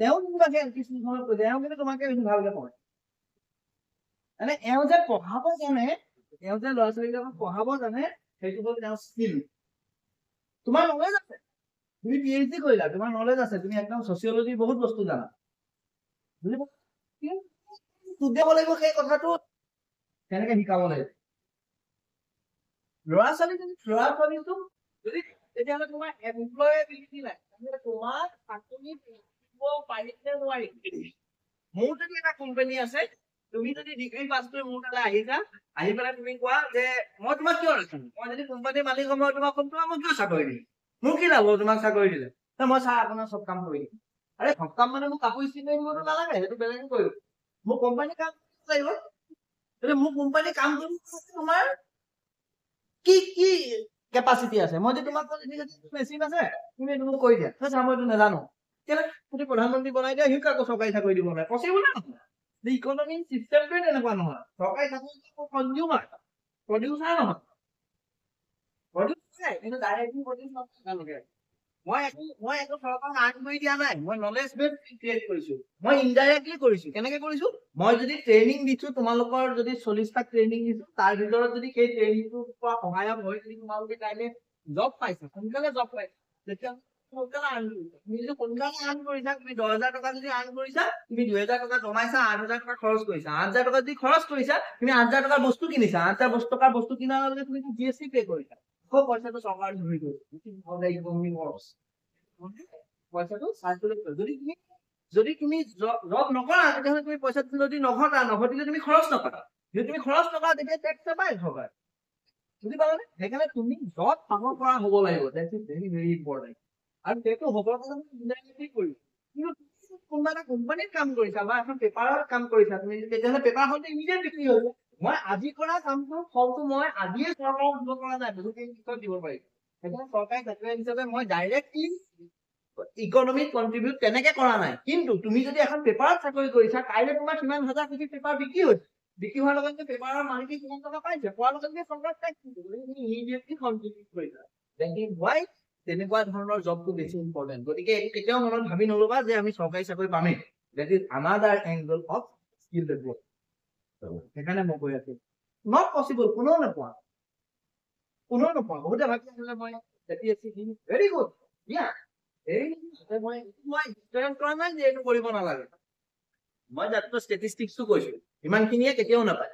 তেওঁ তোমাকে এলপিস্কুলখনত কৈছে এওঁ কিন্তু তোমাকে বেছি ভালকে পঢ়ে মানে এওঁ যে পঢ়াব জানে এওঁ যে ল'ৰা ছোৱালীবিলাকক পঢ়াব জানে সেইটো হ'ল তেওঁৰ স্কিল তোমাৰ নলেজ আছে তুমি PhD কৰিলা তোমাৰ নলেজ আছে তুমি একদম ছচিয়লজি বহুত বস্তু জানা বুজি বুজাব লাগিব সেই কথাটো কেনেকে শিকাব লাগিব ল'ৰা ছোৱালীটো যদি তেতিয়াহ'লে তোমাৰ এমপ্লয়েবিলিটি নাই তোমাৰ চাকৰি পাৰিছে নোৱাৰি মোৰ যদি এটা কোম্পানী আছে তুমি যদি ডিগ্ৰী পাছ কৰি মোৰ তালৈ আহিছা আহি পেলাই তুমি কোৱা যে মই তোমাক কিয় ৰাখিম মই যদি কোম্পানীৰ মালিক হম মই তোমাক মই কিয় চাকৰি দিম মোৰ কি লাভ তোমাক চাকৰি দিলে মই ছাৰ আপোনাৰ চব কাম কৰি দিম আৰে সব কাম মানে মোক কাপোৰ ইস্ত্ৰি কৰিবতো নালাগে সেইটো বেলেগে কৰিব মোৰ কোম্পানী কাম লাগিব মোৰ কোম্পানী কাম কৰিব তোমাৰ কি কি কেপাচিটি আছে মই যে তোমাক মেচিন আছে তুমি এইটো মোক কৰি দিয়া ছাৰ মই এইটো নাজানো কেলে তুমি প্ৰধানমন্ত্ৰী বনাই দিয়া সিও কাকো চৰকাৰী চাকৰি দিব নোৱাৰে পচিবল নহয় ইকনমি চিষ্টেমটোৱে তেনেকুৱা নহয় চৰকাৰী চাকৰি কনজিউমাৰ প্ৰডিউচাৰ নহয় প্ৰডিউচাৰ কিন্তু ডাইৰেক্টলি প্ৰডিউচ নকৰে মই একো চৰকাৰক আৰ্ণ কৰি দিয়া নাই মই নলেজ বেছ ক্ৰিয়েট কৰিছো মই ইনডাইৰেক্টলি কৰিছো কেনেকে কৰিছো মই যদি ট্ৰেইনিং দিছো তোমালোকৰ যদি 40টা ট্ৰেইনিং দিছো তাৰ ভিতৰত যদি সেই ট্ৰেইনিংটোৰ পৰা সহায়ক হৈ যদি তোমালোকে কাইলে জব পাইছা সোনকালে জব পাইছা তেতিয়া সোনকালে আৰ্ণ কৰিছা তুমি যদি সোনকালে আৰ্ণ কৰিছা তুমি 10,000 টকা যদি আৰ্ণ কৰিছা তুমি 2,000 টকা জমাইছা 8,000 টকা খৰচ কৰিছা 8,000 টকা যদি খৰচ কৰিছা তুমি 8,000 টকাৰ বস্তু কিনিছা 8,000 টকাৰ বস্তু কিনাৰ লগে তুমি GST পে কৰিছা খুব পইচাটো চৰকাৰ ধৰি গৈছে পইচাটো চাৰ্কুলেট কৰে যদি তুমি জব নকৰা তেতিয়াহ'লে তুমি পইচাটো যদি নঘটিলে তুমি খৰচ নকৰা যদি তুমি খৰচ নকৰা তেতিয়া টেক্স নাপায় চৰকাৰে বুজি পালানে সেইকাৰণে তুমি জব পাব পৰা হ'ব লাগিব that is very very important আৰু সেইটো হ'বৰ কাৰণে ইনডাইৰেক্টলি কৰিছা কিন্তু কোনোবা এটা কোম্পানীত কাম কৰিছা বা এখন পেপাৰত কাম কৰিছা তুমি তেতিয়াহ'লে পেপাৰখনটো ইমিডিয়েট বিক্ৰী হৈ যাব মই আজি কৰা কামটোৰ ফলটো মই আজিয়ে চৰকাৰক দিব পৰা নাই বহুত দিন পিছত দিব পাৰিম সেইকাৰণে চৰকাৰী চাকৰি হিচাপে মই ডাইৰেক্টলি ইকনমিক কন্ট্ৰিবিউট তেনেকে কৰা নাই কিন্তু তুমি যদি এখন পেপাৰত চাকৰি কৰিছা কাইলৈ তোমাৰ কিমান হাজাৰ কোটি পেপাৰ বিক্ৰী হৈছে বিক্ৰী হোৱাৰ লগে পেপাৰৰ মালিকে কিমান টকা পাইছে পোৱাৰ লগে চৰকাৰ টেক্স ইমিডিয়েটলি কন্ট্ৰিবিউট কৰিছা দেট ইজ হোৱাই তেনেকুৱা ধৰণৰ জবটো বেছি ইম্পৰ্টেণ্ট গতিকে কেতিয়াও মনত ভাবি নল'বা যে আমি চৰকাৰী চাকৰি পামেই that is another angle of skill development সেইকাৰণে মই কৈ আছো নট পচিবল কোনেও নোপোৱা বহুতে ভাবি আছিলে মই ভেৰি গুড মই কৰা নাই যে এইটো কৰিব নালাগে মই জাষ্ট ষ্টেটিষ্টিক্সটো কৈছো ইমানখিনিয়ে কেতিয়াও নাপায়